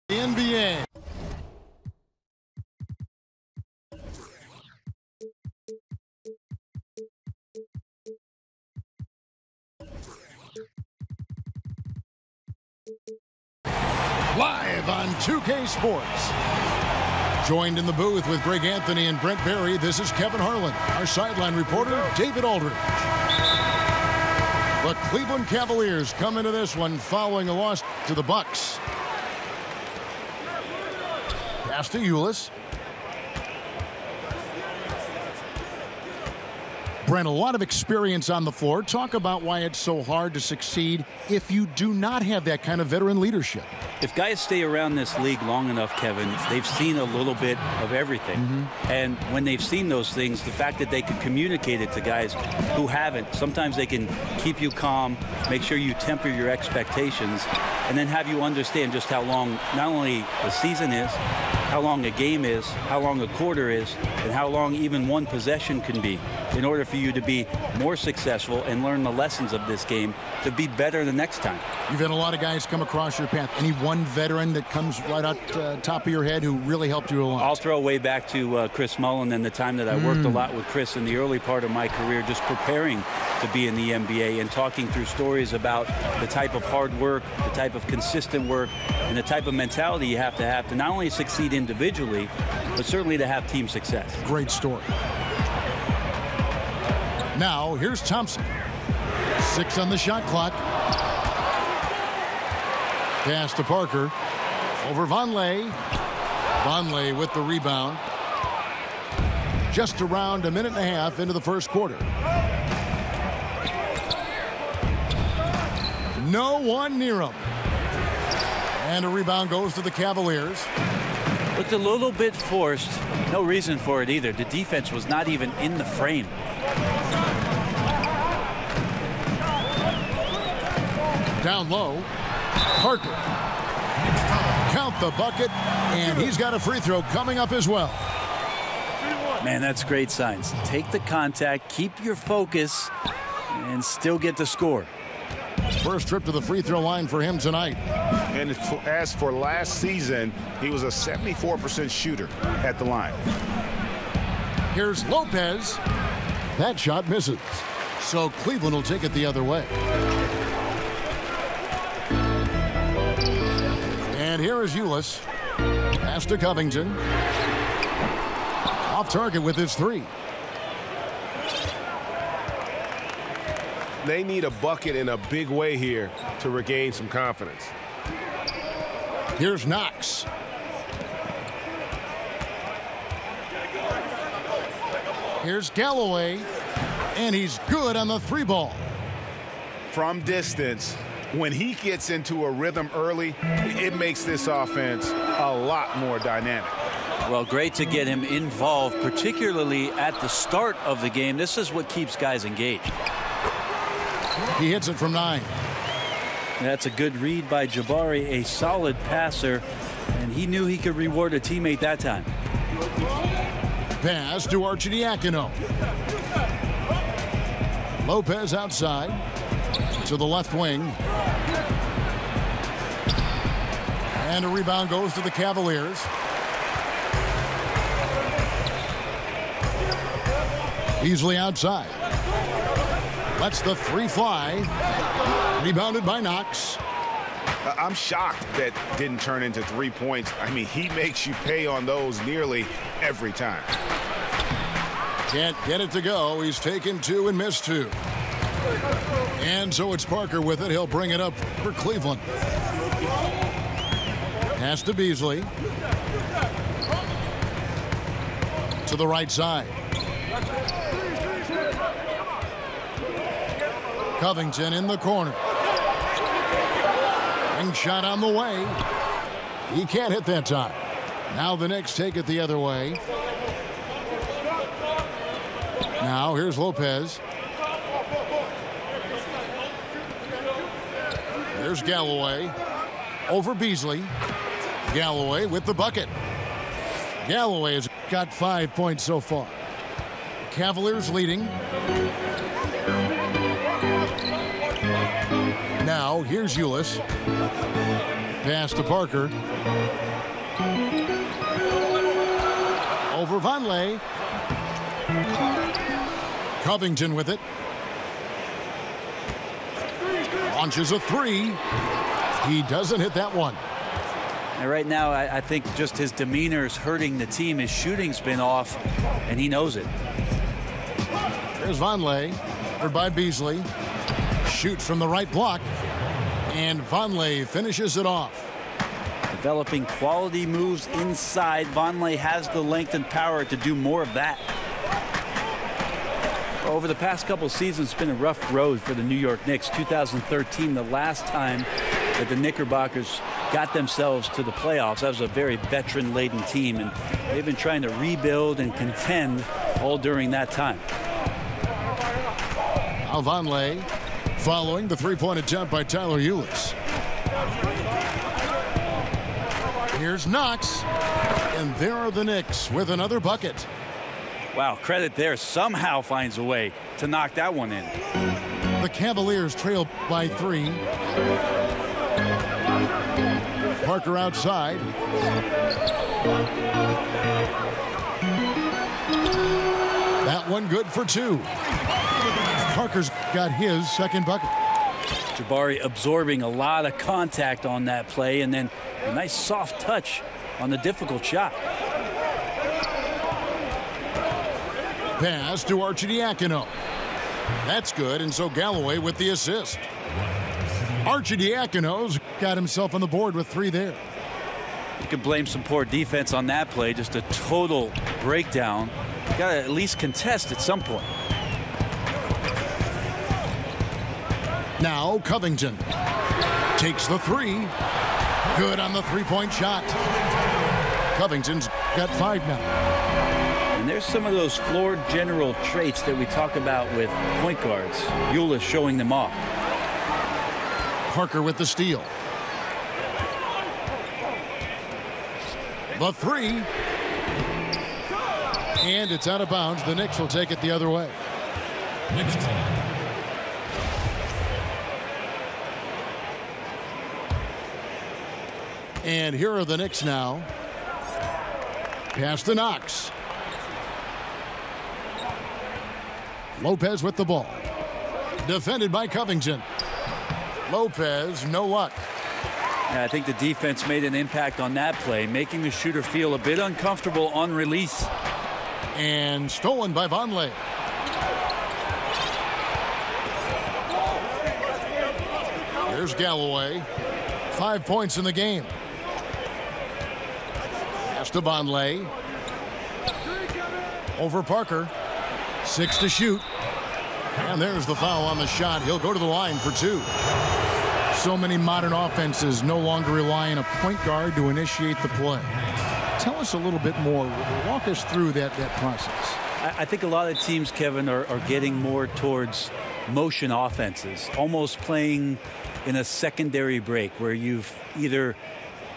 NBA. Live on 2K Sports. Joined in the booth with Greg Anthony and Brent Barry, this is Kevin Harlan. Our sideline reporter, David Aldridge. The Cleveland Cavaliers come into this one following a loss to the Bucks. Pass to Ulis. Brent, a lot of experience on the floor. Talk about why it's so hard to succeed if you do not have that kind of veteran leadership. If guys stay around this league long enough, Kevin, they've seen a little bit of everything. And when they've seen those things, the fact that they can communicate it to guys who haven't, sometimes they can keep you calm, make sure you temper your expectations, and then have you understand just how long not only the season is, how long a game is, how long a quarter is, and how long even one possession can be in order for you to be more successful and learn the lessons of this game to be better the next time. You've had a lot of guys come across your path. Any one veteran that comes right out top of your head who really helped you a lot? I'll throw way back to Chris Mullin and the time that I worked a lot with Chris in the early part of my career, just preparing to be in the NBA and talking through stories about the type of hard work, the type of consistent work, and the type of mentality you have to not only succeed individually, but certainly to have team success. Great story. Now, here's Thompson. 6 on the shot clock. Pass to Parker. Over Vonleh. Vonleh with the rebound. Just around a minute and a half into the first quarter. No one near him. And a rebound goes to the Cavaliers. Looked a little bit forced. No reason for it either. The defense was not even in the frame. Down low. Parker. Count the bucket, and he's got a free throw coming up as well. Man, that's great signs. Take the contact, keep your focus, and still get the score. First trip to the free throw line for him tonight. And as for last season, he was a 74% shooter at the line. Here's Lopez. That shot misses. So Cleveland will take it the other way. And here is Ulis. Pass to Covington. Off target with his 3. They need a bucket in a big way here to regain some confidence. Here's Knox. Here's Galloway. And he's good on the 3 ball. From distance, when he gets into a rhythm early, it makes this offense a lot more dynamic. Well, great to get him involved, particularly at the start of the game. This is what keeps guys engaged. He hits it from 9. That's a good read by Jabari, a solid passer, and he knew he could reward a teammate that time. Pass to Arcidiacono. Lopez outside to the left wing. And a rebound goes to the Cavaliers. Easily outside. Lets the 3 fly. Rebounded by Knox. I'm shocked that didn't turn into 3 points. I mean, he makes you pay on those nearly every time. Can't get it to go. He's taken 2 and missed 2. And so it's Parker with it. He'll bring it up for Cleveland. Pass to Beasley. To the right side. Covington in the corner. Ring shot on the way. He can't hit that time. Now the Knicks take it the other way. Now here's Lopez. There's Galloway. Over Beasley. Galloway with the bucket. Galloway has got 5 points so far. Cavaliers leading. Now here's Ulis. Pass to Parker. Over Vonleh. Covington with it. Launches a three. He doesn't hit that one. And right now, I think just his demeanor is hurting the team. His shooting's been off, and he knows it. There's Vonleh, covered by Beasley. Shoots from the right block, and Vonleh finishes it off. Developing quality moves inside. Vonleh has the length and power to do more of that. Over the past couple seasons, it's been a rough road for the New York Knicks. 2013, the last time that the Knickerbockers got themselves to the playoffs. That was a very veteran-laden team, and they've been trying to rebuild and contend all during that time. Now Vonleh following the three-point attempt by Tyler Ulis. Here's Knox, and there are the Knicks with another bucket. Wow, credit there. Somehow finds a way to knock that one in. The Cavaliers trail by 3. Parker outside. That one good for 2. Parker's got his second bucket. Jabari absorbing a lot of contact on that play, and then a nice soft touch on the difficult shot. Pass to Arcidiacono. That's good, and so Galloway with the assist. Arcidiacono's got himself on the board with 3 there. You can blame some poor defense on that play, just a total breakdown. Got to at least contest at some point. Now Covington takes the 3. Good on the three-point shot. Covington's got 5 now. And there's some of those floor general traits that we talk about with point guards. Ulis showing them off. Parker with the steal. The 3. And it's out of bounds. The Knicks will take it the other way. And here are the Knicks now. Pass to Knox. Lopez with the ball. Defended by Covington. Lopez, no luck. Yeah, I think the defense made an impact on that play, making the shooter feel a bit uncomfortable on release. And stolen by Vonleh. Here's Galloway. 5 points in the game. Pass to Vonleh. Over Parker. 6 to shoot. And there's the foul on the shot. He'll go to the line for 2. So many modern offenses no longer rely on a point guard to initiate the play. Tell us a little bit more. Walk us through that process. I think a lot of teams, Kevin, are getting more towards motion offenses, almost playing in a secondary break where you've either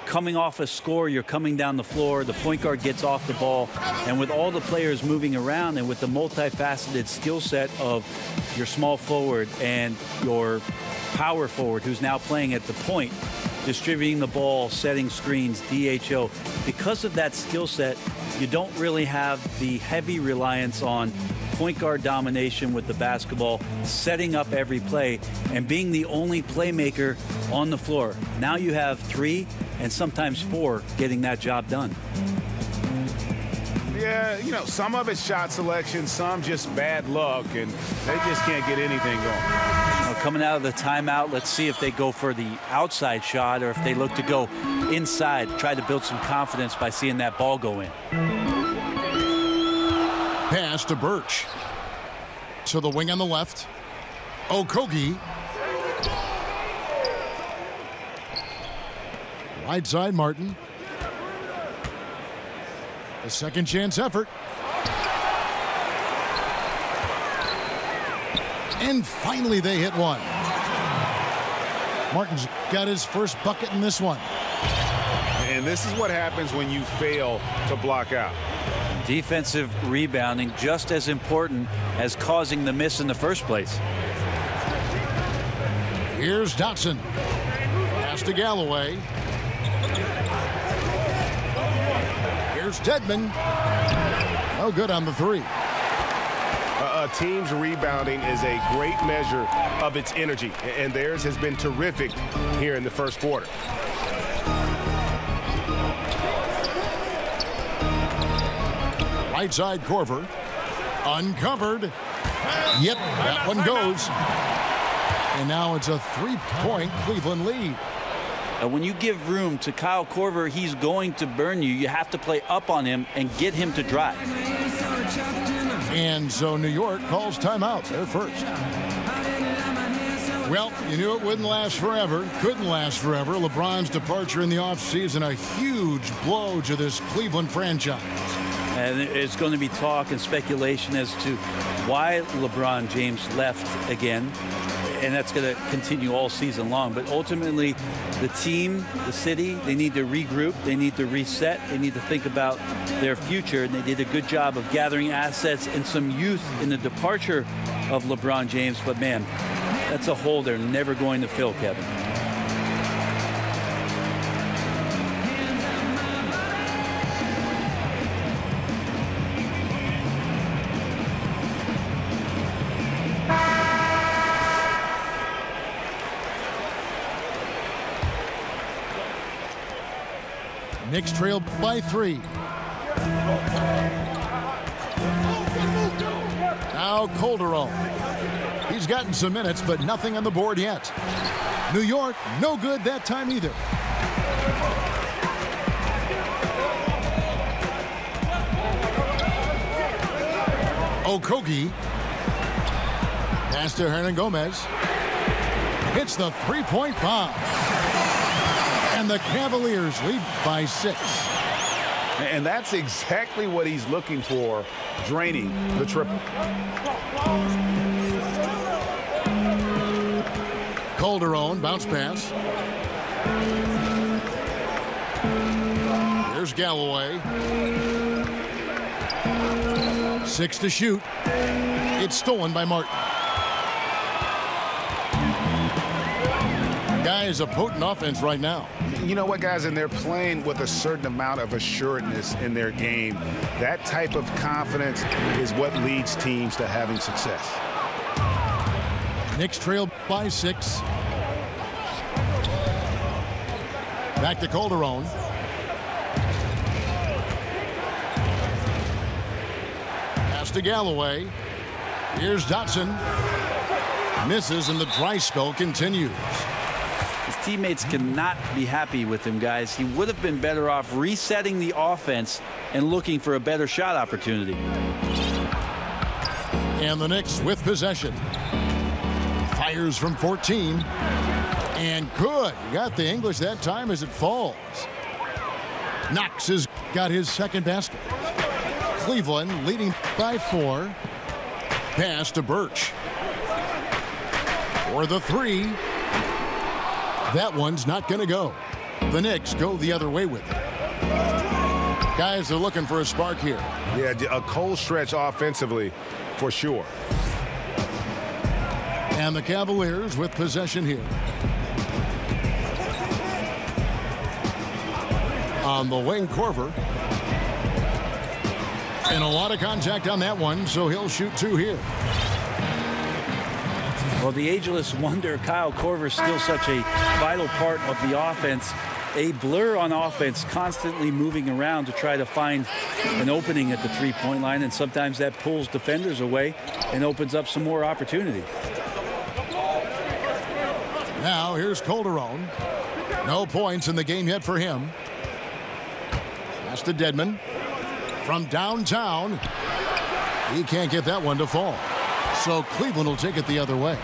coming off a score, you're coming down the floor, the point guard gets off the ball, and with all the players moving around and with the multifaceted skill set of your small forward and your power forward who's now playing at the point, distributing the ball, setting screens, DHO. Because of that skill set, you don't really have the heavy reliance on point guard domination with the basketball, setting up every play, and being the only playmaker on the floor. Now you have 3 and sometimes 4 getting that job done. Yeah, you know, some of it's shot selection, some just bad luck, and they just can't get anything going. Well, coming out of the timeout, let's see if they go for the outside shot or if they look to go inside, try to build some confidence by seeing that ball go in. Pass to Birch. To the wing on the left. Okogie. Right side, Martin. A second chance effort. And finally they hit one. Martin's got his first bucket in this one. And this is what happens when you fail to block out. Defensive rebounding just as important as causing the miss in the first place. Here's Dotson. Pass to Galloway. Here's Dedmon. No good on the three. A team's rebounding is a great measure of its energy, and theirs has been terrific here in the first quarter. Right side, Korver. Uncovered. Yep, that one goes. And now it's a three-point Cleveland lead. When you give room to Kyle Korver, he's going to burn you. You have to play up on him and get him to drive. And so New York calls timeout. They're first. Well, you knew it wouldn't last forever. Couldn't last forever. LeBron's departure in the offseason, a huge blow to this Cleveland franchise. And it's going to be talk and speculation as to why LeBron James left again. And that's going to continue all season long. But ultimately, the team, the city, they need to regroup. They need to reset. They need to think about their future. And they did a good job of gathering assets and some youth in the departure of LeBron James. But, man, that's a hole they're never going to fill, Kevin. Knicks trail by 3. Now Calderon. He's gotten some minutes, but nothing on the board yet. New York, no good that time either. Okogie. Pass to Hernan Gomez. Hits the three-point bomb. And the Cavaliers lead by 6. And that's exactly what he's looking for, draining the triple. Calderon, bounce pass. Here's Galloway. 6 to shoot. It's stolen by Martin. Guys, a potent offense right now. You know what, guys, and they're playing with a certain amount of assuredness in their game. That type of confidence is what leads teams to having success. Knicks trail by 6. Back to Calderon. Pass to Galloway. Here's Dotson. Misses, and the dry spell continues. His teammates cannot be happy with him, guys. He would have been better off resetting the offense and looking for a better shot opportunity. And the Knicks with possession. Fires from 14. And good. Got the English that time as it falls. Knox has got his second basket. Cleveland leading by 4. Pass to Birch. For the 3. That one's not going to go. The Knicks go the other way with it. Guys are looking for a spark here. Yeah, a cold stretch offensively for sure. And the Cavaliers with possession here. On the wing, Korver. And a lot of contact on that one, so he'll shoot 2 here. Well, the ageless wonder, Kyle Korver, still such a vital part of the offense. A blur on offense, constantly moving around to try to find an opening at the three-point line, and sometimes that pulls defenders away and opens up some more opportunity. Now here's Calderon. No points in the game yet for him. Pass to Dedmon. From downtown. He can't get that one to fall. So Cleveland will take it the other way.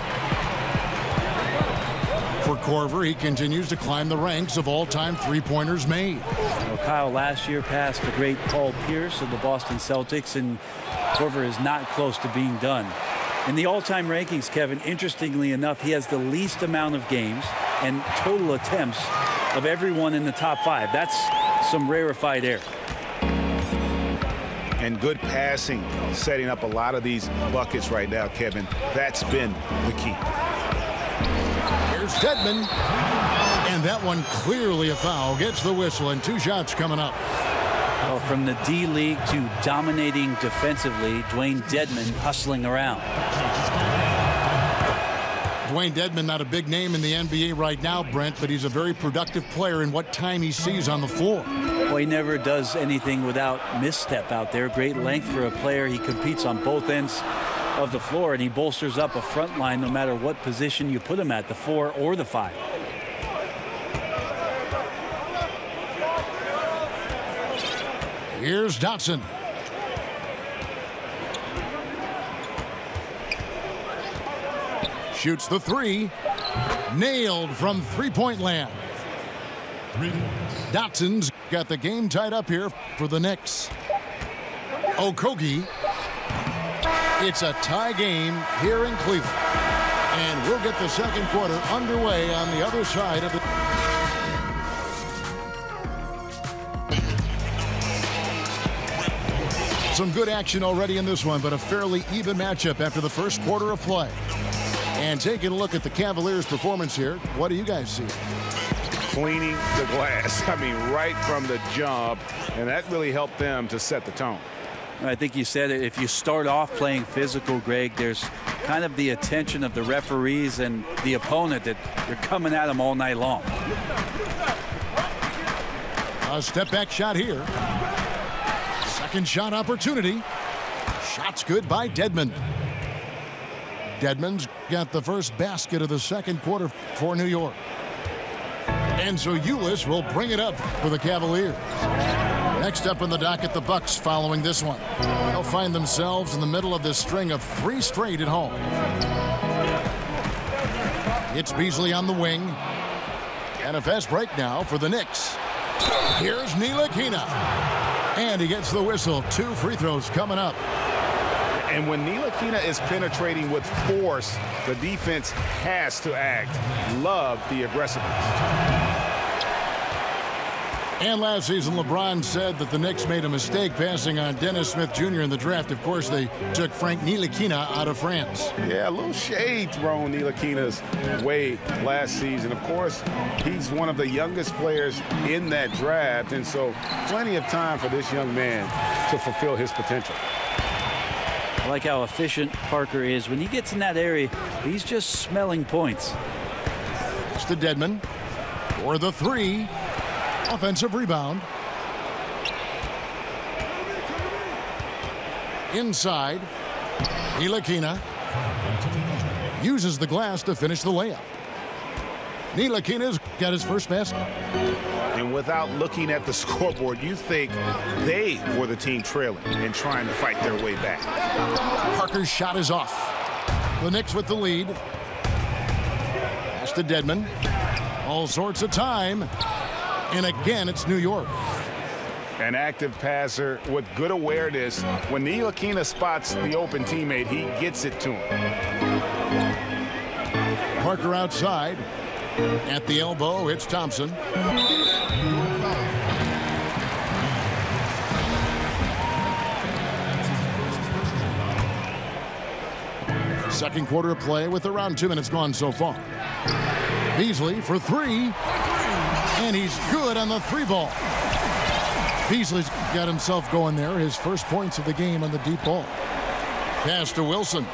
For Korver, he continues to climb the ranks of all-time three-pointers made. Well, Kyle last year passed the great Paul Pierce of the Boston Celtics, and Korver is not close to being done. In the all-time rankings, Kevin, interestingly enough, he has the least amount of games and total attempts of everyone in the top 5. That's some rarefied air. And good passing, setting up a lot of these buckets right now, Kevin. That's been the key. Here's Dedmon. And that one clearly a foul. Gets the whistle, and 2 shots coming up. Well, from the D-League to dominating defensively, Dwayne Dedmon hustling around. Dwayne Dedmon, not a big name in the NBA right now, Brent, but he's a very productive player in what time he sees on the floor. Well, he never does anything without misstep out there. Great length for a player. He competes on both ends of the floor, and he bolsters up a front line no matter what position you put him at, the 4 or the 5. Here's Dotson. Shoots the 3. Nailed from three-point land. Dotson's got the game tied up here for the Knicks. Okogie. It's a tie game here in Cleveland. And we'll get the second quarter underway on the other side of the... Some good action already in this one, but a fairly even matchup after the first quarter of play. And taking a look at the Cavaliers' performance here, what do you guys see? Cleaning the glass. I mean, right from the jump, and that really helped them to set the tone. I think you said it. If you start off playing physical, Greg, there's kind of the attention of the referees and the opponent that you're coming at them all night long. A step-back shot here. Second shot opportunity. Shot's good by Dedmon. Dedmon's got the first basket of the second quarter for New York. And so Ulis will bring it up for the Cavaliers. Next up in the docket, the Bucks following this one. They'll find themselves in the middle of this string of 3 straight at home. It's Beasley on the wing. And a fast break now for the Knicks. Here's Ntilikina. And he gets the whistle. 2 free throws coming up. And when Ntilikina is penetrating with force, the defense has to act. Love the aggressiveness. And last season, LeBron said that the Knicks made a mistake passing on Dennis Smith Jr. in the draft. Of course, they took Frank Ntilikina out of France. Yeah, a little shade thrown Ntilikina's way last season. Of course, he's one of the youngest players in that draft, and so plenty of time for this young man to fulfill his potential. I like how efficient Parker is. When he gets in that area, he's just smelling points. It's to Dedmon for the 3. Offensive rebound. Inside. Ntilikina uses the glass to finish the layup. Ntilikina's got his first basket. And without looking at the scoreboard, you think they were the team trailing and trying to fight their way back. Parker's shot is off. The Knicks with the lead. Pass to Dedmon. All sorts of time. And again, it's New York. An active passer with good awareness. When Ntilikina spots the open teammate, he gets it to him. Parker outside. At the elbow, it's Thompson. Second quarter of play with around 2 minutes gone so far. Beasley for 3. And he's good on the 3-ball. Beasley's got himself going there. His first points of the game on the deep ball. Pass to Wilson.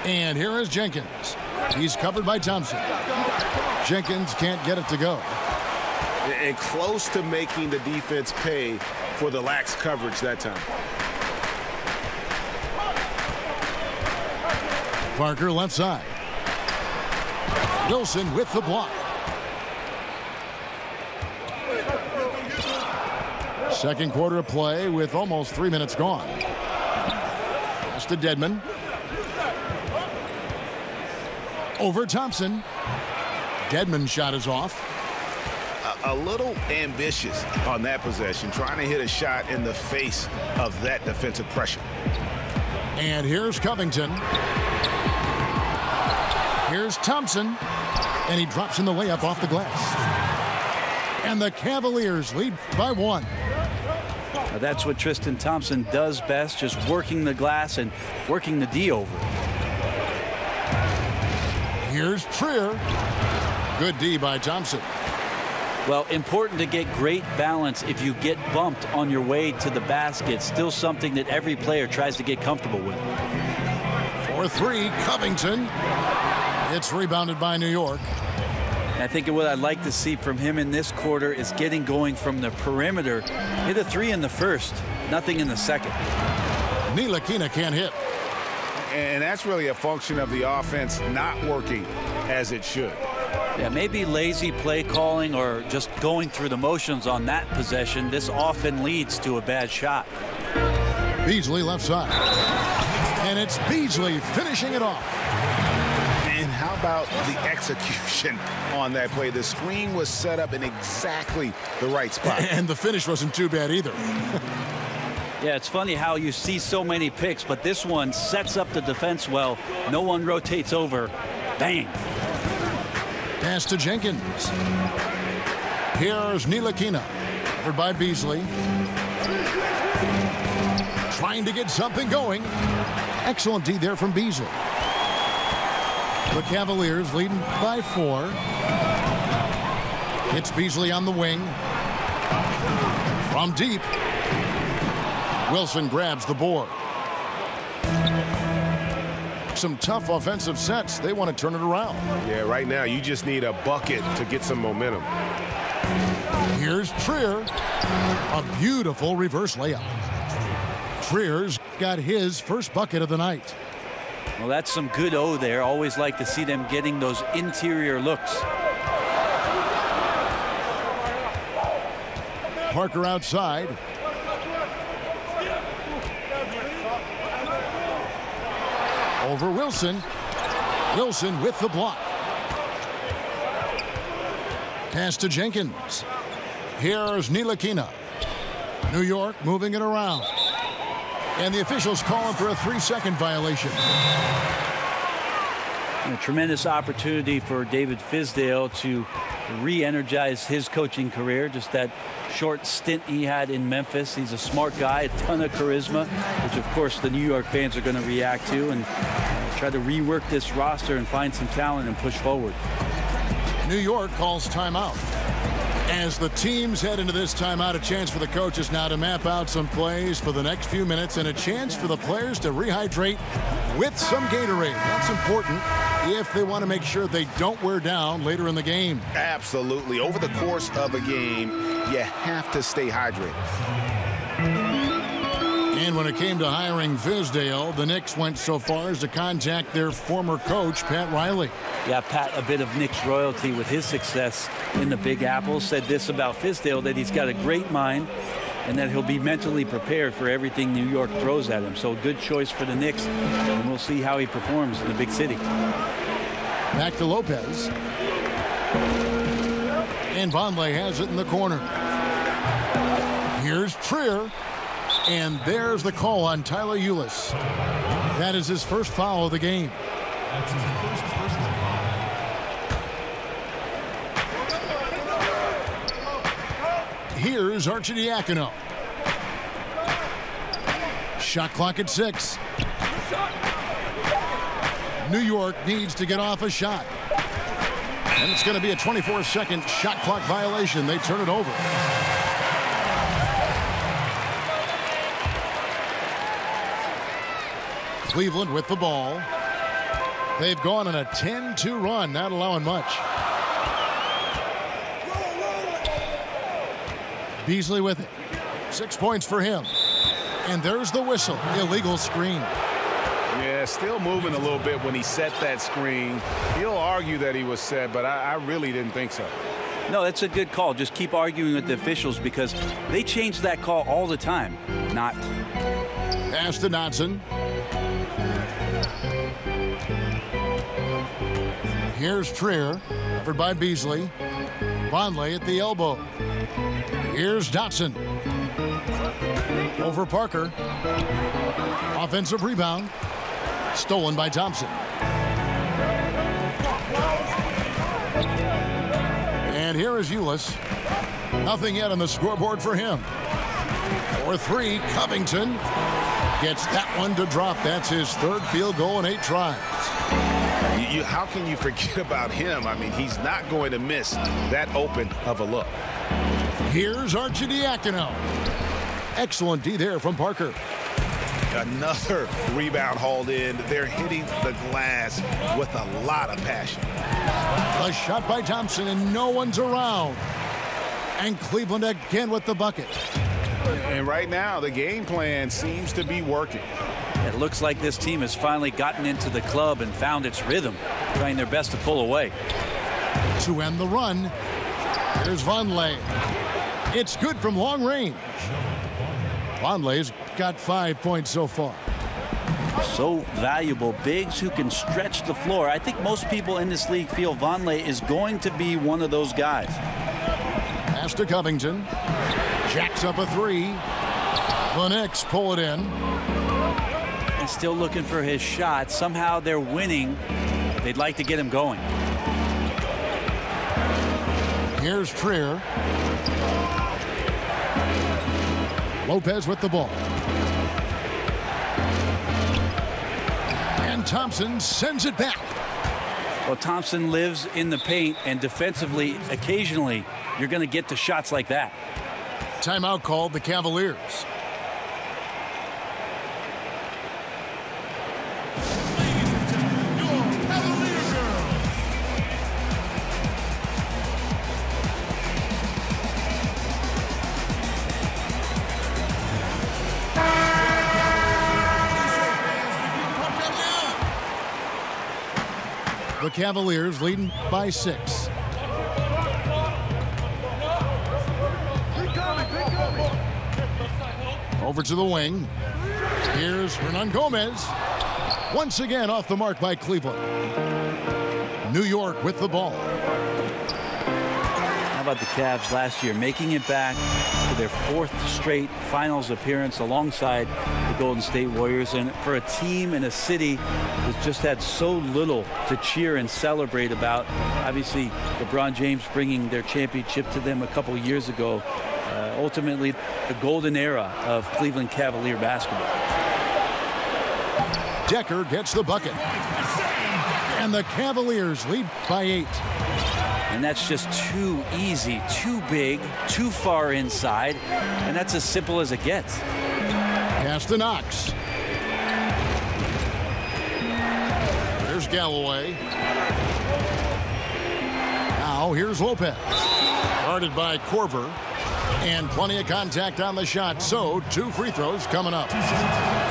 And here is Jenkins. He's covered by Thompson. Jenkins can't get it to go. And close to making the defense pay for the lax coverage that time. Parker left side. Wilson with the block. Second quarter of play with almost 3 minutes gone. Pass to Dedmon. Over Thompson. Dedmon's shot is off. A little ambitious on that possession, trying to hit a shot in the face of that defensive pressure. And here's Covington. Here's Thompson. And he drops in the layup off the glass. And the Cavaliers lead by 1. Now that's what Tristan Thompson does best, just working the glass and working the D over. Here's Trier. Good D by Thompson. Well, important to get great balance if you get bumped on your way to the basket. Still something that every player tries to get comfortable with. For three, Covington. It's rebounded by New York. I think what I'd like to see from him in this quarter is getting going from the perimeter. Hit a three in the first, nothing in the second. Ntilikina can't hit. And that's really a function of the offense not working as it should. Yeah, maybe lazy play calling or just going through the motions on that possession. This often leads to a bad shot. Beasley left side. And it's Beasley finishing it off. And how about the execution on that play? The screen was set up in exactly the right spot. And the finish wasn't too bad either. Yeah, it's funny how you see so many picks, but this one sets up the defense well. No one rotates over. Bang. Pass to Jenkins. Here's Ntilikina. Covered by Beasley. Trying to get something going. Excellent D there from Beasley. The Cavaliers leading by 4. It's Beasley on the wing. From deep. Wilson grabs the board. Some tough offensive sets. They want to turn it around. Yeah, right now you just need a bucket to get some momentum. Here's Trier. A beautiful reverse layup. Trier's got his first bucket of the night. Well, that's some good O there. Always like to see them getting those interior looks. Parker outside. Over Wilson. Wilson with the block. Pass to Jenkins. Here's Ntilikina. New York moving it around. And the officials calling for a 3-second violation. A tremendous opportunity for David Fizdale to re-energize his coaching career. Just that short stint he had in Memphis. He's a smart guy, a ton of charisma, which of course the New York fans are going to react to, and try to rework this roster and find some talent and push forward. New York calls timeout. As the teams head into this timeout, a chance for the coaches now to map out some plays for the next few minutes and a chance for the players to rehydrate with some Gatorade. That's important if they want to make sure they don't wear down later in the game. Absolutely. Over the course of a game, you have to stay hydrated. And when it came to hiring Fizdale, the Knicks went so far as to contact their former coach, Pat Riley. Yeah, Pat, a bit of Knicks royalty with his success in the Big Apple, said this about Fizdale, that he's got a great mind and that he'll be mentally prepared for everything New York throws at him. So good choice for the Knicks, and we'll see how he performs in the big city. Back to Lopez. And Vonleh has it in the corner. Here's Trier. And there's the call on Tyler Ulis. That is his first foul of the game. That's his first personal foul. Here's Arcidiacono. Shot clock at 6. New York needs to get off a shot. And it's going to be a 24-second shot clock violation. They turn it over. Cleveland with the ball. They've gone on a 10-2 run, not allowing much. Beasley with it. 6 points for him. And there's the whistle. Illegal screen. Yeah, still moving a little bit when he set that screen. He'll argue that he was set, but I really didn't think so. No, that's a good call. Just keep arguing with the officials because they change that call all the time. Not. Pass to Dotson. Here's Trier, covered by Beasley. Vonleh at the elbow. Here's Dotson. Over Parker. Offensive rebound. Stolen by Thompson. And here is Ulis. Nothing yet on the scoreboard for him. For 3, Covington gets that one to drop. That's his third field goal in 8 tries. How can you forget about him? I mean, he's not going to miss that open of a look. Here's Arcidiacono. Excellent D there from Parker. Another rebound hauled in. They're hitting the glass with a lot of passion. A shot by Thompson, and no one's around. And Cleveland again with the bucket. And right now, the game plan seems to be working. It looks like this team has finally gotten into the club and found its rhythm, trying their best to pull away. To end the run, here's Vonleh. It's good from long range. Vonleh's got 5 points so far. So valuable. Bigs who can stretch the floor. I think most people in this league feel Vonleh is going to be one of those guys. Pass to Covington. Jacks up a three. The Knicks pull it in. And still looking for his shot. Somehow they're winning. They'd like to get him going. Here's Trier. Lopez with the ball. And Thompson sends it back. Well, Thompson lives in the paint, and defensively, occasionally, you're going to get to shots like that. Timeout called the Cavaliers. The Cavaliers leading by 6. Over to the wing. Here's Hernangomez. Once again off the mark by Cleveland. New York with the ball. How about the Cavs last year, making it back to their 4th straight finals appearance alongside the Golden State Warriors. And for a team in a city that just had so little to cheer and celebrate about, obviously LeBron James bringing their championship to them a couple years ago, ultimately the golden era of Cleveland Cavalier basketball. Decker gets the bucket. And the Cavaliers lead by 8. And that's just too easy, too big, too far inside. And that's as simple as it gets. Pass to Knox. Here's Galloway. Now here's Lopez. Guarded by Korver. And plenty of contact on the shot. So 2 free throws coming up.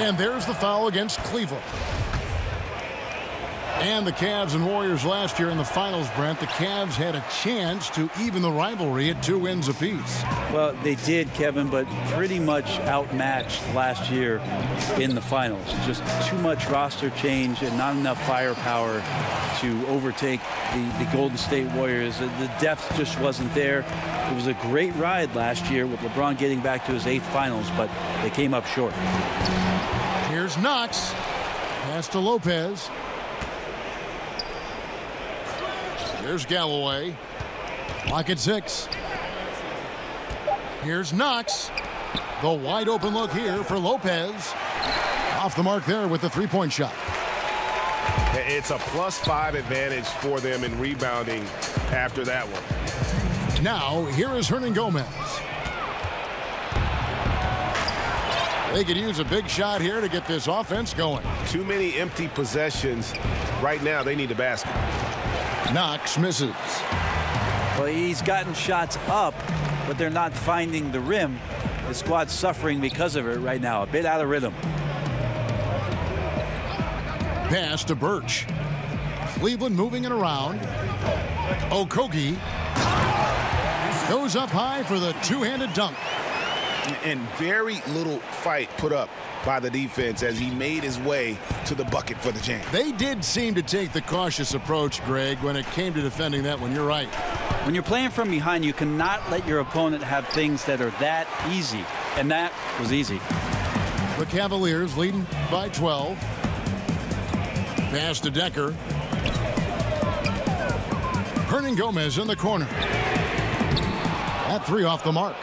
And there's the foul against Cleveland. And the Cavs and Warriors last year in the finals, Brent, the Cavs had a chance to even the rivalry at 2 wins apiece. Well, they did, Kevin, but pretty much outmatched last year in the finals. Just too much roster change and not enough firepower to overtake the Golden State Warriors. The depth just wasn't there. It was a great ride last year with LeBron getting back to his 8th finals, but they came up short. Here's Knox. Pass to Lopez. Here's Galloway. Clock at 6. Here's Knox. The wide open look here for Lopez. Off the mark there with the 3-point shot. It's a +5 advantage for them in rebounding after that one. Now, here is Hernangomez. They could use a big shot here to get this offense going. Too many empty possessions. Right now, they need a basket. Knox misses. Well, he's gotten shots up, but they're not finding the rim. The squad's suffering because of it right now. A bit out of rhythm. Pass to Birch. Cleveland moving it around. Okogie goes up high for the 2-handed dunk. And very little fight put up by the defense as he made his way to the bucket for the jam. They did seem to take the cautious approach, Greg, when it came to defending that one. You're right. When you're playing from behind, you cannot let your opponent have things that are that easy. And that was easy. The Cavaliers leading by 12. Pass to Decker. Hernangomez in the corner. That 3 off the mark.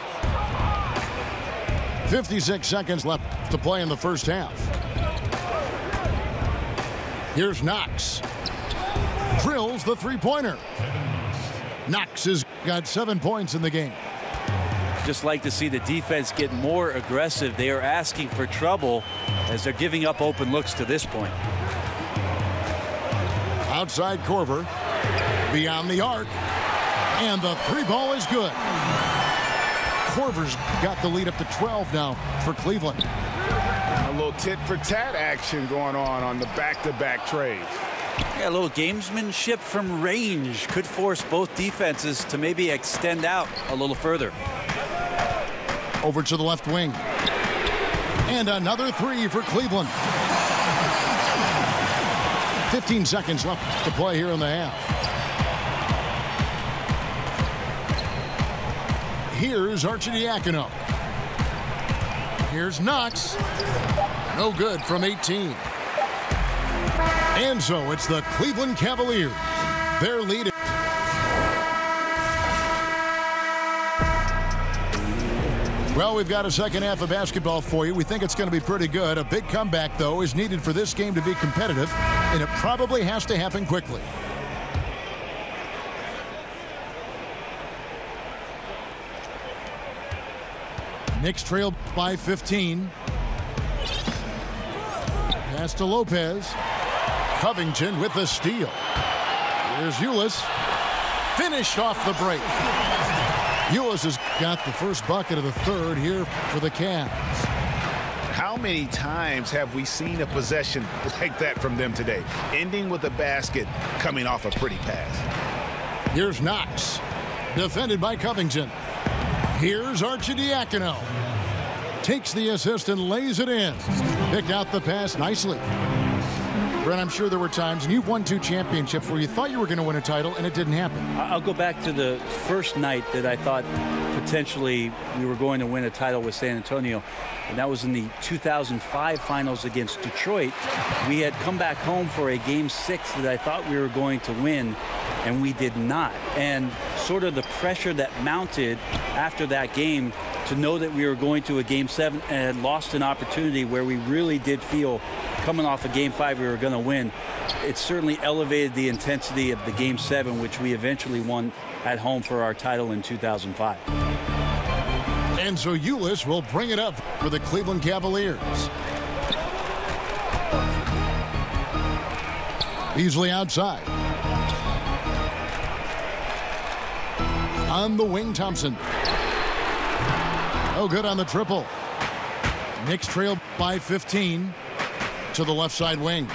56 seconds left to play in the first half. Here's Knox. drills the three-pointer. Knox has got 7 points in the game. Just like to see the defense get more aggressive. They are asking for trouble as they're giving up open looks to this point. Outside Korver, beyond the arc, and the three ball is good. Korver's got the lead up to 12 now for Cleveland. A little tit-for-tat action going on the back-to-back trades. Yeah, a little gamesmanship from range could force both defenses to maybe extend out a little further. Over to the left wing. And another three for Cleveland. 15 seconds left to play here in the half. Here's Arcidiacono. Here's Knox. No good from 18. And so it's the Cleveland Cavaliers. Their lead. Well, we've got a second half of basketball for you. We think it's going to be pretty good. A big comeback, though, is needed for this game to be competitive, and it probably has to happen quickly. Knicks trail by 15. Pass to Lopez. Covington with the steal. Here's Ulis. Finished off the break. Ulis has got the first bucket of the third here for the Cavs. How many times have we seen a possession like that from them today? Ending with a basket, coming off a pretty pass. Here's Knox. Defended by Covington. Here's Arcidiacono. Takes the assist and lays it in. Picked out the pass nicely. Brent, I'm sure there were times, and you've won 2 championships, where you thought you were going to win a title, and it didn't happen. I'll go back to the first night that I thought potentially we were going to win a title with San Antonio, and that was in the 2005 finals against Detroit. We had come back home for a Game 6 that I thought we were going to win, and we did not. And sort of the pressure that mounted after that game to know that we were going to a Game 7 and had lost an opportunity where we really did feel coming off of Game 5 we were going to win. It certainly elevated the intensity of the Game 7, which we eventually won at home for our title in 2005. And so Ulis will bring it up for the Cleveland Cavaliers. Beasley outside. On the wing, Thompson. Oh, good on the triple. Knicks trail by 15 to the left side wing.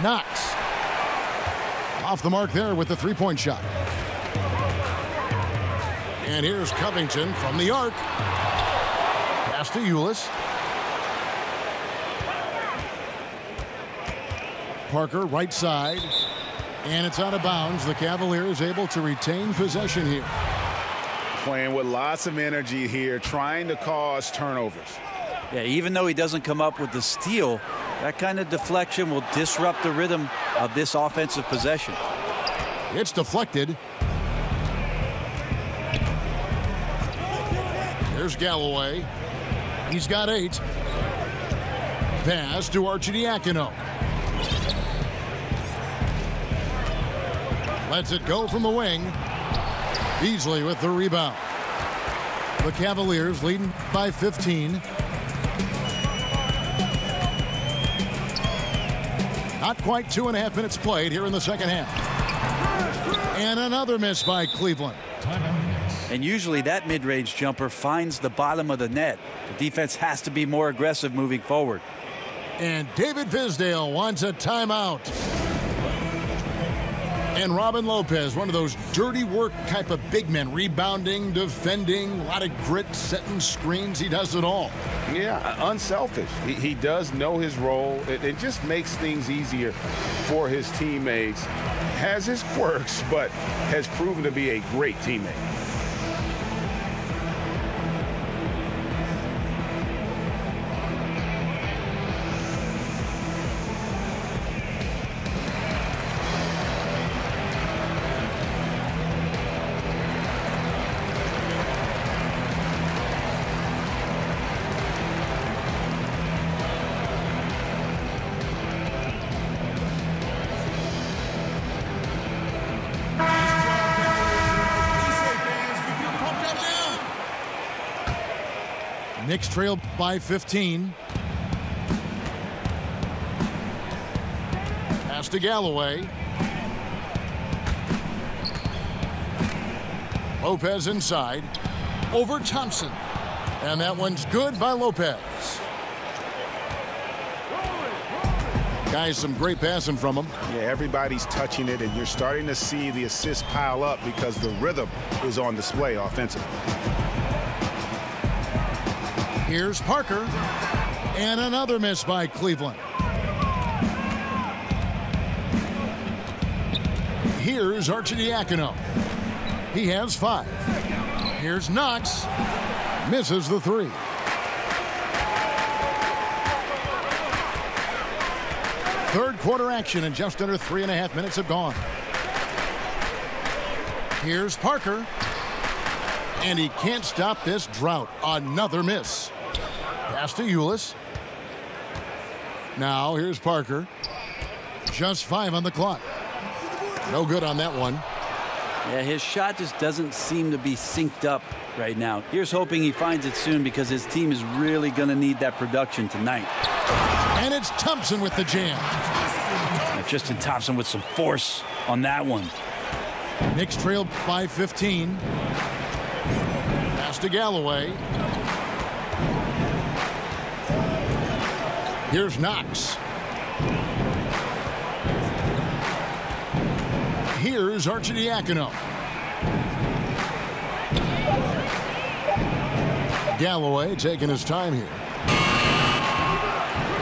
Knox. Off the mark there with the three-point shot. And here's Covington from the arc. Pass to Ulis. Parker, right side. And it's out of bounds. The Cavaliers able to retain possession here. Playing with lots of energy here, trying to cause turnovers. Yeah, even though he doesn't come up with the steal, that kind of deflection will disrupt the rhythm of this offensive possession. It's deflected. There's Galloway. He's got 8. Pass to Arcidiacono. Lets it go from the wing. Beasley with the rebound. The Cavaliers leading by 15. Not quite 2.5 minutes played here in the second half. And another miss by Cleveland. And usually that mid-range jumper finds the bottom of the net. The defense has to be more aggressive moving forward. And David Fizdale wants a timeout. And Robin Lopez, one of those dirty work type of big men, rebounding, defending, a lot of grit, setting screens. He does it all. Yeah, unselfish. He does know his role. It just makes things easier for his teammates. Has his quirks, but has proven to be a great teammate. Knicks trail by 15. Pass to Galloway. Lopez inside. Over Thompson. And that one's good by Lopez. Guys, some great passing from him. Yeah, everybody's touching it, and you're starting to see the assists pile up because the rhythm is on display offensively. Here's Parker. And another miss by Cleveland. Here's Arcidiacono. He has 5. Here's Knox. Misses the 3. Third quarter action, and just under 3.5 minutes have gone. Here's Parker. And he can't stop this drought. Another miss. Pass to Ulis. Now here's Parker. Just 5 on the clock. No good on that one. Yeah, his shot just doesn't seem to be synced up right now. Here's hoping he finds it soon because his team is really going to need that production tonight. And it's Thompson with the jam. Now, Tristan Thompson with some force on that one. Knicks trailed by 15. Pass to Galloway. Here's Knox. Here's Arcidiacono. Galloway taking his time here.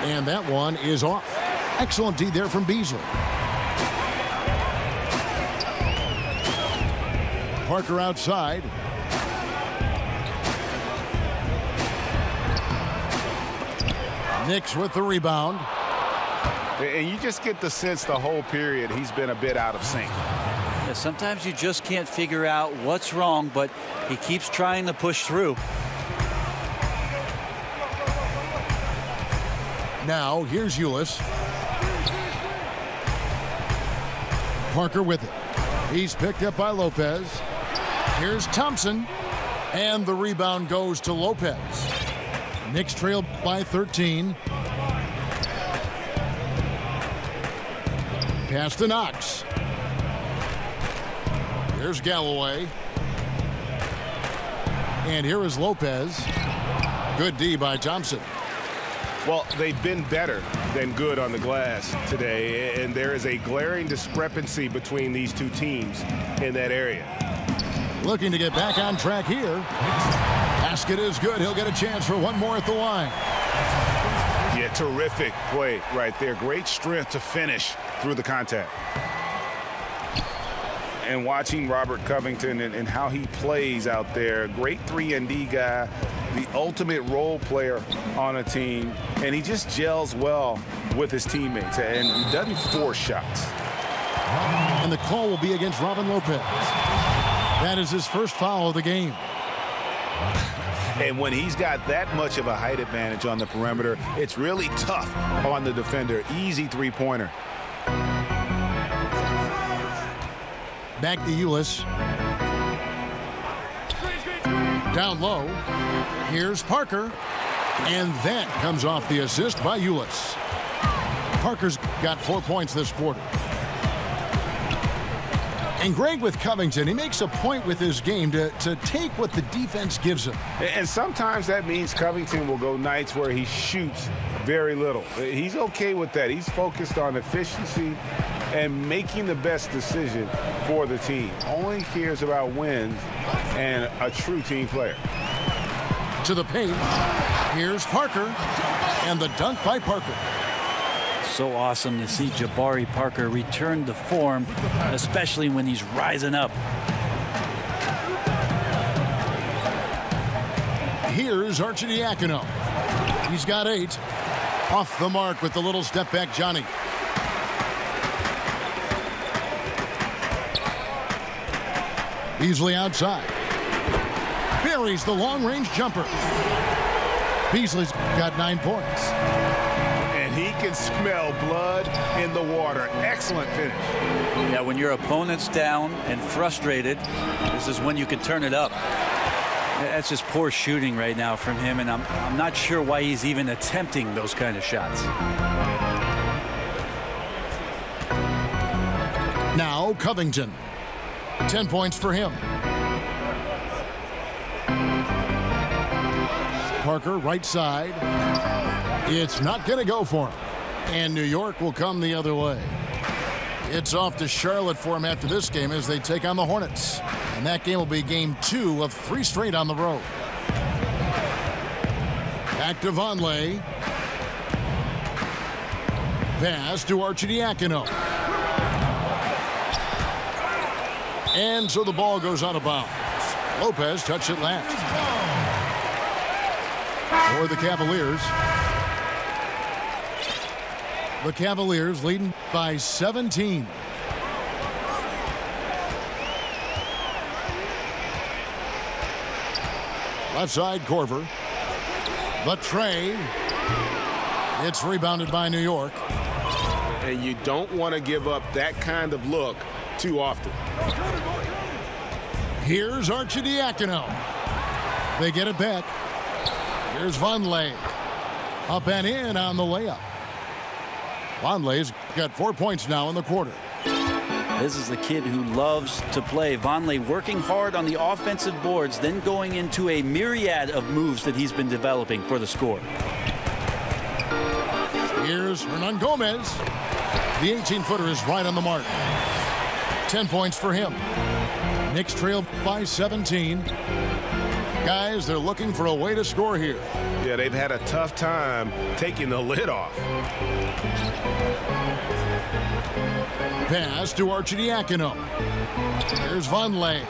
And that one is off. Excellent D there from Beasley. Parker outside. Knicks with the rebound. And you just get the sense the whole period he's been a bit out of sync. Yeah, sometimes you just can't figure out what's wrong, but he keeps trying to push through. Now here's Ulis. Parker with it. He's picked up by Lopez. Here's Thompson. And the rebound goes to Lopez. Knicks trail by 13. Pass to Knox. Here's Galloway. And here is Lopez. Good D by Thompson. Well, they've been better than good on the glass today, and there is a glaring discrepancy between these two teams in that area. Looking to get back on track here. Basket is good. He'll get a chance for one more at the line. Yeah, terrific play right there. Great strength to finish through the contact. And watching Robert Covington and how he plays out there, great 3-and-D guy, the ultimate role player on a team, and he just gels well with his teammates and he doesn't force shots. And the call will be against Robin Lopez. That is his first foul of the game. And when he's got that much of a height advantage on the perimeter, it's really tough on the defender. Easy three-pointer. Back to Ulis. Down low. Here's Parker. And that comes off the assist by Ulis. Parker's got 4 points this quarter. And Greg with Covington, he makes a point with his game to take what the defense gives him. And sometimes that means Covington will go nights where he shoots very little. He's okay with that. He's focused on efficiency and making the best decision for the team. Only cares about wins and a true team player. To the paint. Here's Parker. And the dunk by Parker. So awesome to see Jabari Parker return to form, especially when he's rising up. Here's Arcidiacono. He's got 8. Off the mark with the little step back, Johnny. Beasley outside. Buries the long-range jumper. Beasley's got 9 points. He can smell blood in the water. Excellent finish. Yeah, when your opponent's down and frustrated, this is when you can turn it up. That's just poor shooting right now from him, and I'm not sure why he's even attempting those kind of shots. Now Covington. 10 points for him. Parker, right side. It's not going to go for him. And New York will come the other way. It's off to Charlotte for him after this game as they take on the Hornets. And that game will be game 2 of 3 straight on the road. Back to Vonleh. Pass to Arcidiacono. And so the ball goes out of bounds. Lopez touched it last. For the Cavaliers. The Cavaliers leading by 17. Left side, Korver. The tray. It's rebounded by New York. And you don't want to give up that kind of look too often. Here's Arcidiacono. They get it back. Here's Vonleh. Up and in on the layup. Vonleh's got 4 points now in the quarter. This is the kid who loves to play. Vonleh working hard on the offensive boards, then going into a myriad of moves that he's been developing for the score. Here's Hernan Gomez. The 18-footer is right on the mark. 10 points for him. Knicks trail by 17. Guys, they're looking for a way to score here. Yeah, they've had a tough time taking the lid off. Pass to Arcidiacono. Here's Vonleh.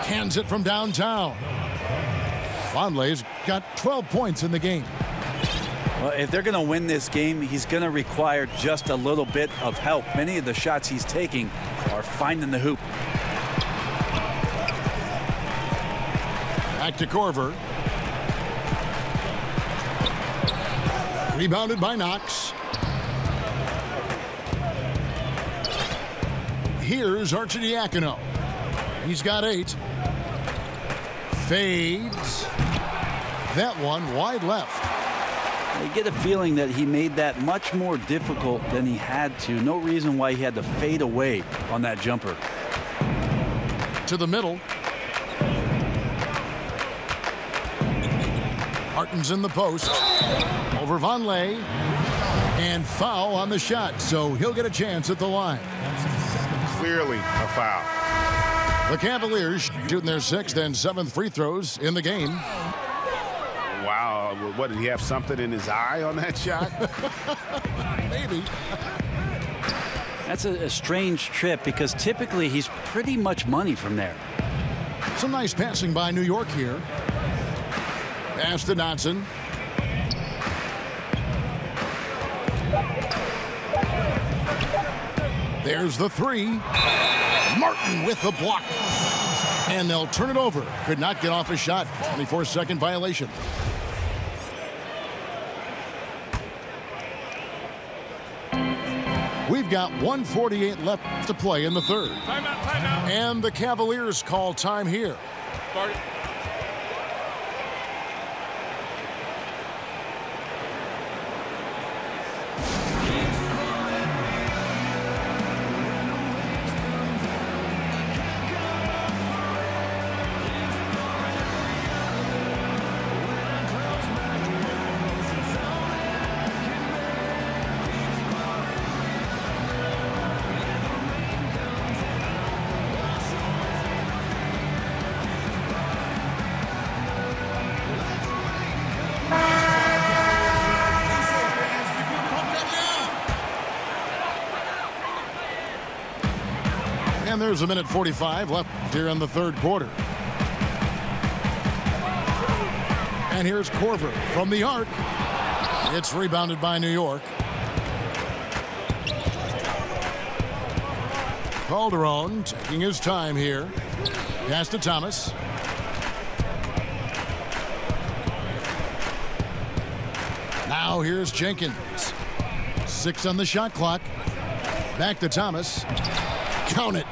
Cans it from downtown. Vonleh's got 12 points in the game. Well, if they're going to win this game, he's going to require just a little bit of help. Many of the shots he's taking are finding the hoop. Back to Korver. Rebounded by Knox. Here's Arcidiacono. He's got 8. Fades. That one wide left. I get a feeling that he made that much more difficult than he had to. No reason why he had to fade away on that jumper. To the middle. Harton's in the post. Over Vonleh. And foul on the shot, so he'll get a chance at the line. Clearly a foul. The Cavaliers shooting their 6th and 7th free throws in the game. Wow, what, did he have something in his eye on that shot? Maybe. That's a strange trip because typically he's pretty much money from there. Some nice passing by New York here. Pass to Dotson. There's the 3. Martin with the block. And they'll turn it over. Could not get off a shot. 24-second violation. We've got 1:48 left to play in the third. Timeout. And the Cavaliers call time here. Start. And there's 1:45 left here in the third quarter. And here's Korver from the arc. It's rebounded by New York. Calderon taking his time here. Pass to Thomas. Now here's Jenkins. 6 on the shot clock. Back to Thomas. Count it.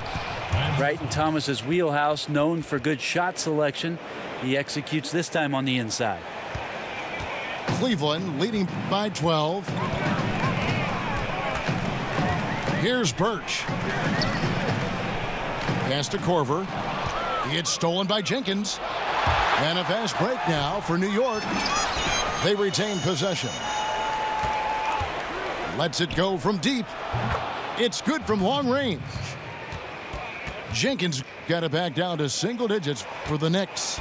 Right in Thomas's wheelhouse, known for good shot selection. He executes this time on the inside. Cleveland leading by 12. Here's Birch. Pass to Corver. It's stolen by Jenkins. And a fast break now for New York. They retain possession. Lets it go from deep. It's good from long range. Jenkins got it back down to single digits for the Knicks.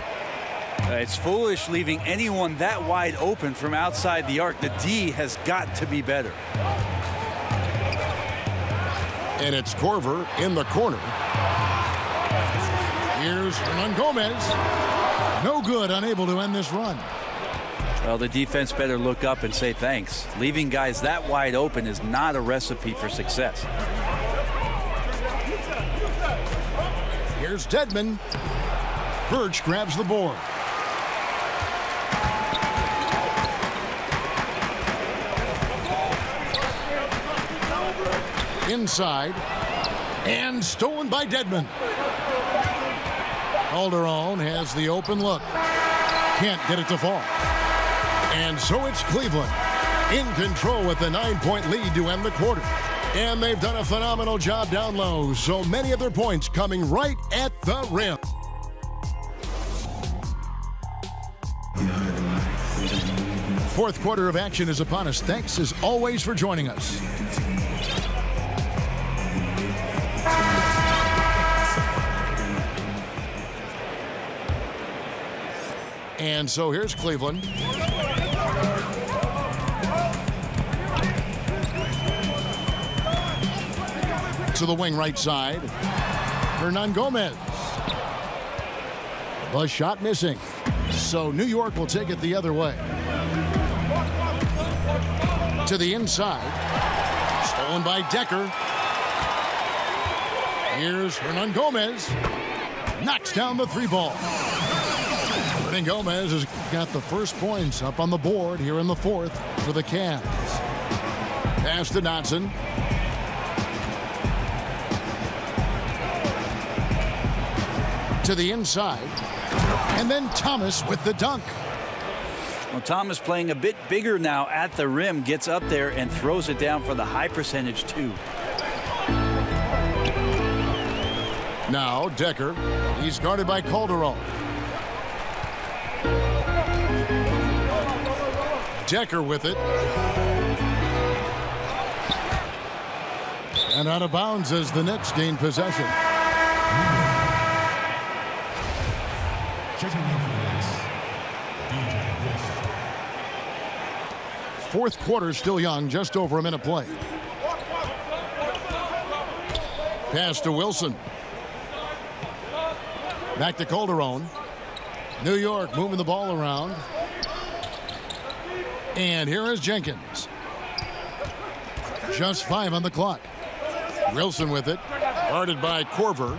It's foolish leaving anyone that wide open from outside the arc. The D has got to be better. And it's Corver in the corner. Here's Hernan Gomez. No good, unable to end this run. Well, the defense better look up and say thanks. Leaving guys that wide open is not a recipe for success. Here's Dedmon. Birch grabs the board. Inside. And stolen by Dedmon. Calderon has the open look. Can't get it to fall. And so it's Cleveland in control with the 9-point lead to end the quarter. And they've done a phenomenal job down low. So many of their points coming right at the rim. Fourth quarter of action is upon us. Thanks as always for joining us. And so here's Cleveland. To the wing right side. Hernan Gomez. The shot missing. So New York will take it the other way. To the inside. Stolen by Decker. Here's Hernan Gomez. Knocks down the three ball. Hernan Gomez has got the first points up on the board here in the fourth for the Cavs. Pass to Dotson. To the inside. And then Thomas with the dunk. Well, Thomas playing a bit bigger now at the rim, gets up there and throws it down for the high percentage too. Now Decker. He's guarded by Calderon. Decker with it. And out of bounds as the Knicks gain possession. Fourth quarter still young, just over a minute played. Pass to Wilson. Back to Calderon. New York moving the ball around. And here is Jenkins. Just 5 on the clock. Wilson with it. Guarded by Corver.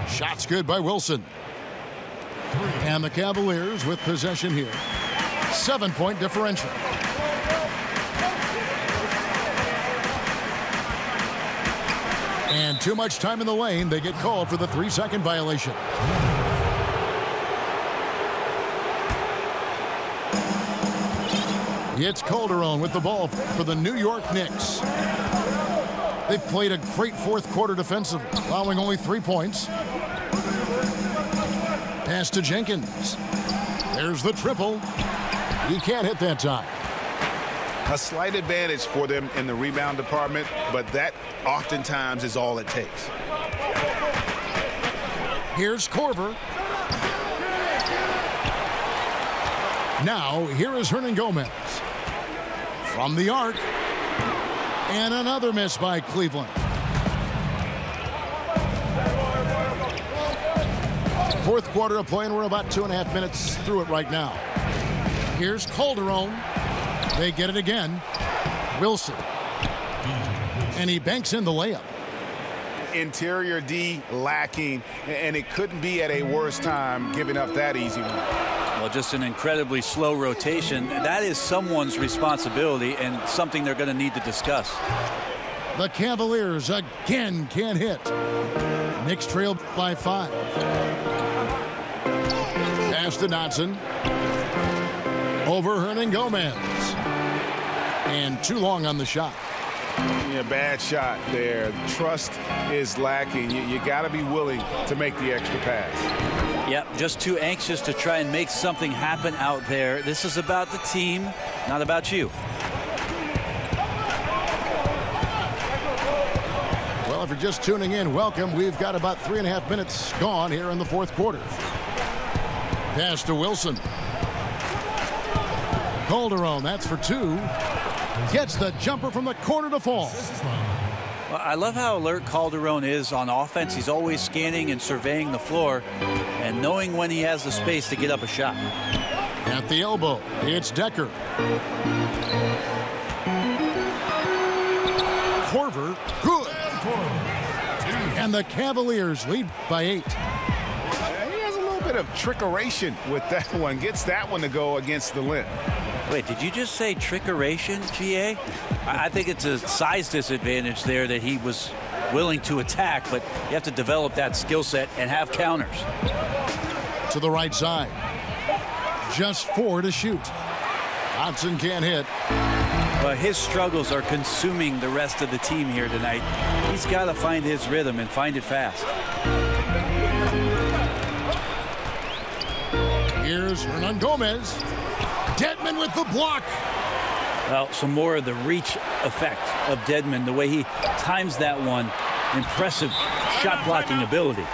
Shots good by Wilson. And the Cavaliers with possession here. 7-point differential. And too much time in the lane. They get called for the 3-second violation. It's Calderon with the ball for the New York Knicks. They've played a great fourth quarter defensively, allowing only 3 points. Pass to Jenkins. There's the triple. He can't hit that time. A slight advantage for them in the rebound department, but that oftentimes is all it takes. Here's Corver. Now, here is Hernan Gomez. From the arc. And another miss by Cleveland. Fourth quarter of play, and we're about 2.5 minutes through it right now. Here's Calderon. They get it again. Wilson. And he banks in the layup. Interior D lacking, and it couldn't be at a worse time giving up that easy one. Well, just an incredibly slow rotation. That is someone's responsibility and something they're going to need to discuss. The Cavaliers again can't hit. Knicks trail by 5. Pass to Dotson. Over Hernangomez. And too long on the shot. Yeah, bad shot there. Trust is lacking. You got to be willing to make the extra pass. Yep, just too anxious to try and make something happen out there. This is about the team, not about you. Well, if you're just tuning in, welcome. We've got about 3.5 minutes gone here in the fourth quarter. Pass to Wilson. Calderon, that's for 2. Gets the jumper from the corner to fall. Well, I love how alert Calderon is on offense. He's always scanning and surveying the floor and knowing when he has the space to get up a shot. At the elbow, it's Decker. Korver, good. And the Cavaliers lead by 8. He has a little bit of trickeration with that one. Gets that one to go against the limb. Wait, did you just say trickeration, GA? I think it's a size disadvantage there that he was willing to attack, but you have to develop that skill set and have counters. To the right side. Just 4 to shoot. Dotson can't hit. Well, his struggles are consuming the rest of the team here tonight. He's got to find his rhythm and find it fast. Here's Hernangomez. Dedmon with the block. Well, some more of the reach effect of Dedmon, the way he times that one. Impressive shot blocking ability.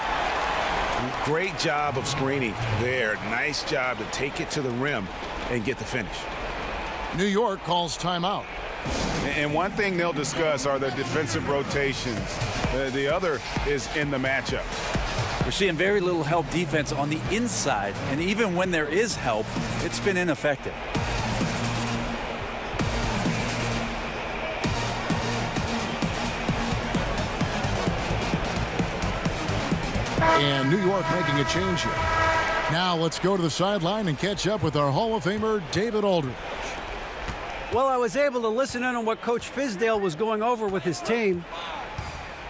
Great job of screening there. Nice job to take it to the rim and get the finish. New York calls timeout. And one thing they'll discuss are the defensive rotations. The other is in the matchup. We're seeing very little help defense on the inside, and even when there is help, it's been ineffective. And New York making a change here. Now let's go to the sideline and catch up with our Hall of Famer, David Aldridge. Well, I was able to listen in on what Coach Fizdale was going over with his team,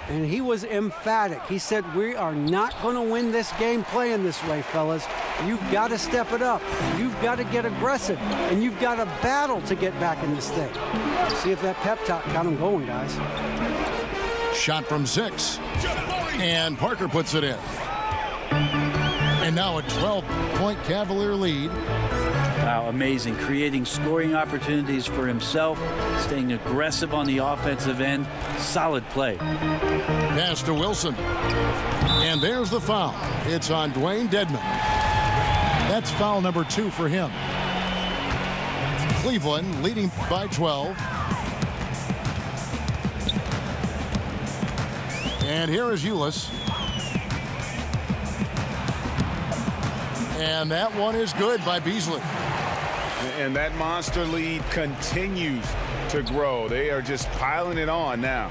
and he was emphatic. He said, we are not going to win this game playing this way, fellas. You've got to step it up. You've got to get aggressive, and you've got to battle to get back in this thing. See if that pep talk got him going, guys. Shot from 6. And Parker puts it in. And now a 12-point Cavalier lead. Wow, amazing. Creating scoring opportunities for himself, staying aggressive on the offensive end. Solid play. Pass to Wilson. And there's the foul. It's on Dwayne Dedmon. That's foul number 2 for him. Cleveland leading by 12. And here is Ulis. And that one is good by Beasley. And that monster lead continues to grow. They are just piling it on now.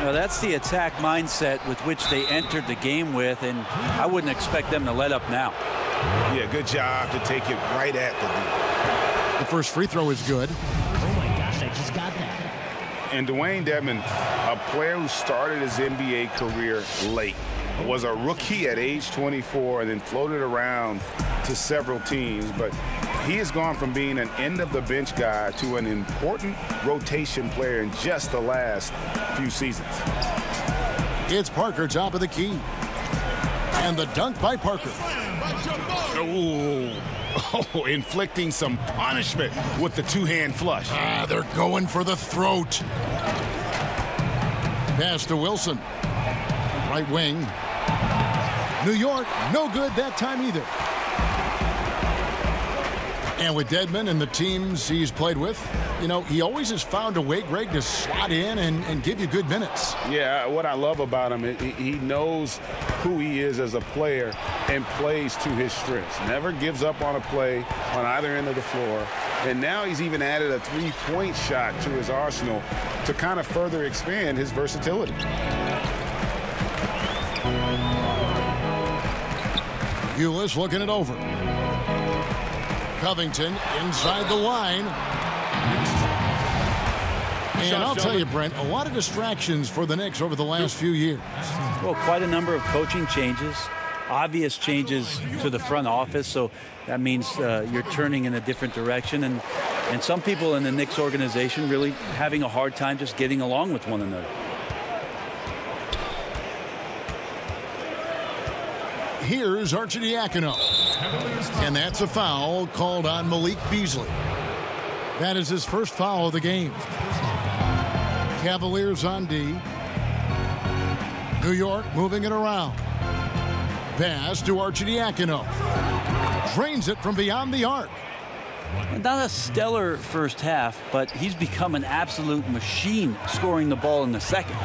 Now, that's the attack mindset with which they entered the game with, and I wouldn't expect them to let up now. Yeah, good job to take it right at the D. The first free throw is good. Oh my gosh, I just got that. And Dwayne Dedmon, a player who started his NBA career late, was a rookie at age 24 and then floated around to several teams. But he has gone from being an end-of-the-bench guy to an important rotation player in just the last few seasons. It's Parker, top of the key. And the dunk by Parker. Oh, inflicting some punishment with the two-hand flush. They're going for the throat. Pass to Wilson. Right wing. New York, no good that time either. And with Dedmon and the teams he's played with, you know, he always has found a way, Greg, to slot in and give you good minutes. Yeah, what I love about him, he knows who he is as a player and plays to his strengths. Never gives up on a play on either end of the floor. And now he's even added a three-point shot to his arsenal to kind of further expand his versatility. Ulis looking it over. Covington inside the line. And I'll tell you, Brent, a lot of distractions for the Knicks over the last few years. Well, quite a number of coaching changes. obvious changes to the front office, so that means you're turning in a different direction. And some people in the Knicks organization really having a hard time just getting along with one another. Here's Arcidiacono. And that's a foul called on Malik Beasley. That is his first foul of the game. Cavaliers on D. New York moving it around. Pass to Arcidiacono. Drains it from beyond the arc. Not a stellar first half, but he's become an absolute machine scoring the ball in the second.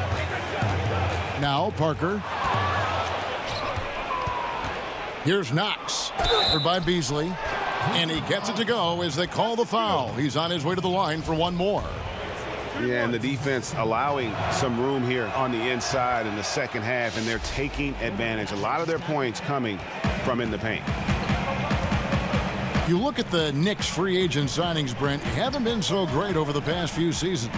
Now Parker. Here's Knox, covered by Beasley, and he gets it to go as they call the foul. He's on his way to the line for one more. Yeah, and the defense allowing some room here on the inside in the second half, and they're taking advantage. A lot of their points coming from in the paint. You look at the Knicks free agent signings, Brent, haven't been so great over the past few seasons.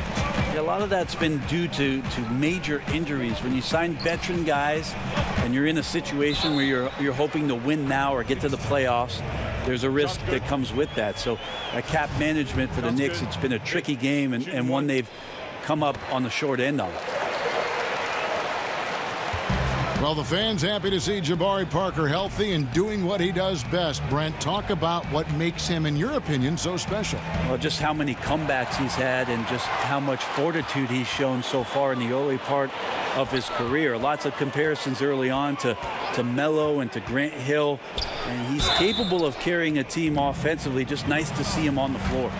Yeah, a lot of that's been due to major injuries. When you sign veteran guys and you're in a situation where you're hoping to win now or get to the playoffs, there's a risk that comes with that. So cap management for the Knicks, it's been a tricky game and one they've come up on the short end of. Well, the fans happy to see Jabari Parker healthy and doing what he does best. Brent, talk about what makes him, in your opinion, so special. Well, just how many comebacks he's had and just how much fortitude he's shown so far in the early part of his career. Lots of comparisons early on to Melo and to Grant Hill. And he's capable of carrying a team offensively. Just nice to see him on the floor.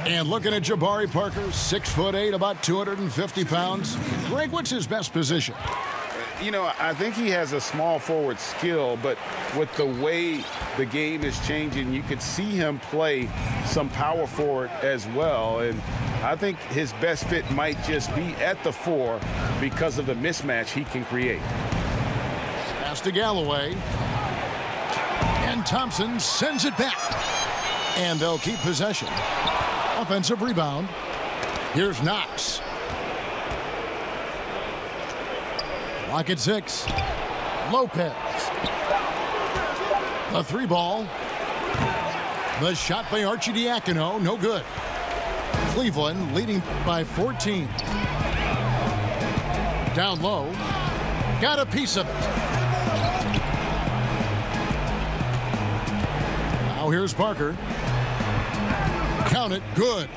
And looking at Jabari Parker, 6'8", about 250 pounds. Greg, what's his best position? You know, I think he has a small forward skill, but with the way the game is changing, you could see him play some power forward as well. And I think his best fit might just be at the 4 because of the mismatch he can create. Pass to Galloway. And Thompson sends it back. And they'll keep possession. Offensive rebound. Here's Knox. Lock at 6. Lopez. A 3-ball. The shot by Arcidiacono, no good. Cleveland leading by 14. Down low. Got a piece of it. Now here's Parker. Count it, good.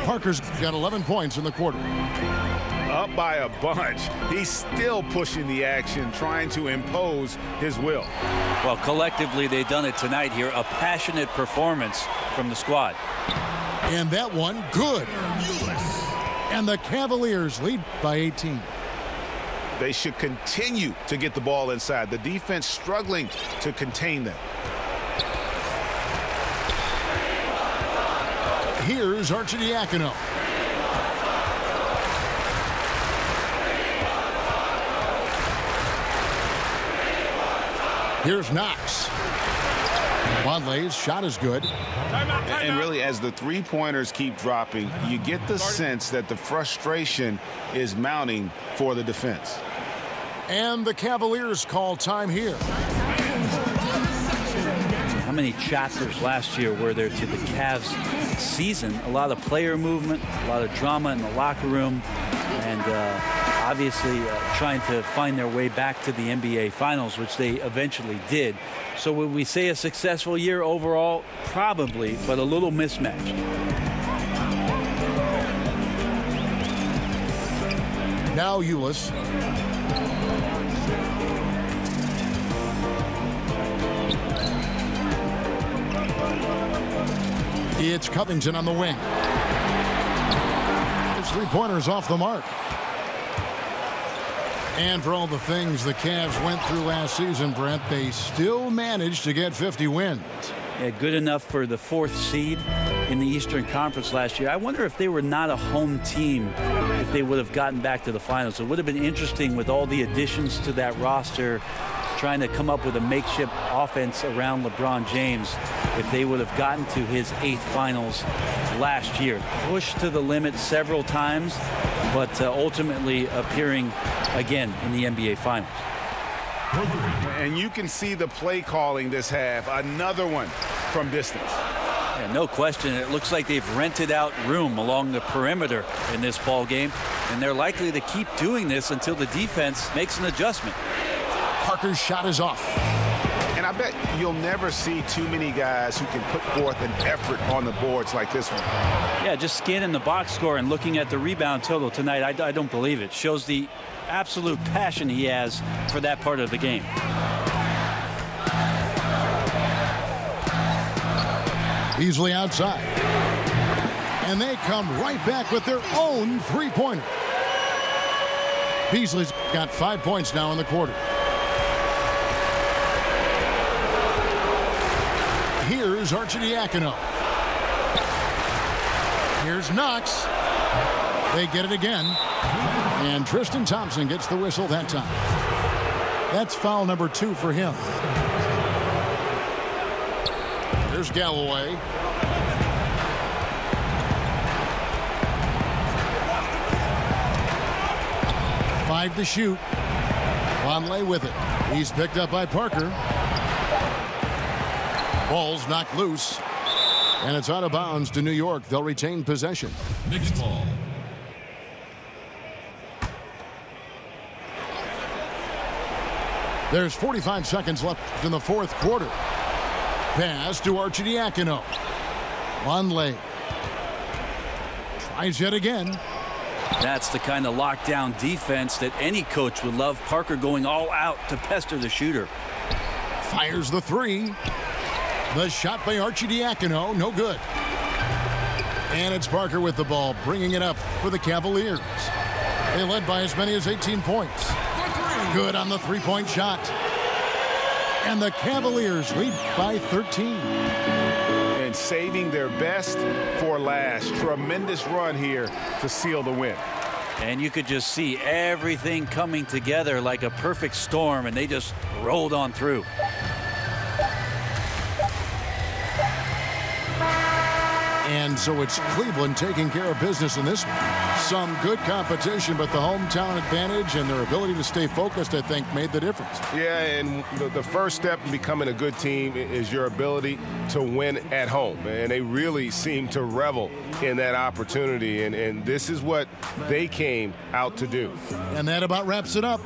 Parker's got 11 points in the quarter. Up by a bunch. He's still pushing the action, trying to impose his will. Well, collectively, they've done it tonight here. A passionate performance from the squad. And that one, good. And the Cavaliers lead by 18. They should continue to get the ball inside. The defense struggling to contain them. Here's Arcidiacono. Here's Knox. Wadley's shot is good. And really, as the three-pointers keep dropping, you get the sense that the frustration is mounting for the defense. And the Cavaliers call time here. How many chapters last year were there to the Cavs season? A lot of player movement, a lot of drama in the locker room, and obviously trying to find their way back to the NBA Finals, which they eventually did. So would we say a successful year overall? Probably, but a little mismatched. Now Ulis. It's Covington on the wing. His three-pointers off the mark. And for all the things the Cavs went through last season, Brent, they still managed to get 50 wins. Yeah, good enough for the 4th seed in the Eastern Conference last year. I wonder if they were not a home team, if they would have gotten back to the finals. It would have been interesting with all the additions to that roster, trying to come up with a makeshift offense around LeBron James. if they would have gotten to his 8th finals last year. Pushed to the limit several times, but ultimately appearing again in the NBA Finals. And you can see the play calling this half. Another one from distance. Yeah, no question. It looks like they've rented out room along the perimeter in this ball game, and they're likely to keep doing this until the defense makes an adjustment. Parker's shot is off. And I bet you'll never see too many guys who can put forth an effort on the boards like this one. Yeah, just scanning the box score and looking at the rebound total tonight, I don't believe it. Shows the absolute passion he has for that part of the game. Beasley outside. And they come right back with their own three-pointer. Beasley's got 5 points now in the quarter. Here's Arcidiacono. Here's Knox. They get it again. And Tristan Thompson gets the whistle that time. That's foul number 2 for him. Here's Galloway. Five to shoot. Vonleh with it. He's picked up by Parker. Ball's knocked loose. And it's out of bounds to New York. They'll retain possession. Mixed ball. There's 45 seconds left in the fourth quarter. Pass to Arcidiacono. Vonleh tries yet again. That's the kind of lockdown defense that any coach would love. Parker going all out to pester the shooter. Fires the three. The shot by Arcidiacono, no good. And it's Parker with the ball, bringing it up for the Cavaliers. They led by as many as 18 points. Good on the three-point shot. And the Cavaliers lead by 13. And saving their best for last. Tremendous run here to seal the win. And you could just see everything coming together like a perfect storm, and they just rolled on through. And so it's Cleveland taking care of business in this one. Some good competition, but the hometown advantage and their ability to stay focused, I think, made the difference. Yeah, and the first step in becoming a good team is your ability to win at home. And they really seem to revel in that opportunity. And this is what they came out to do. And that about wraps it up.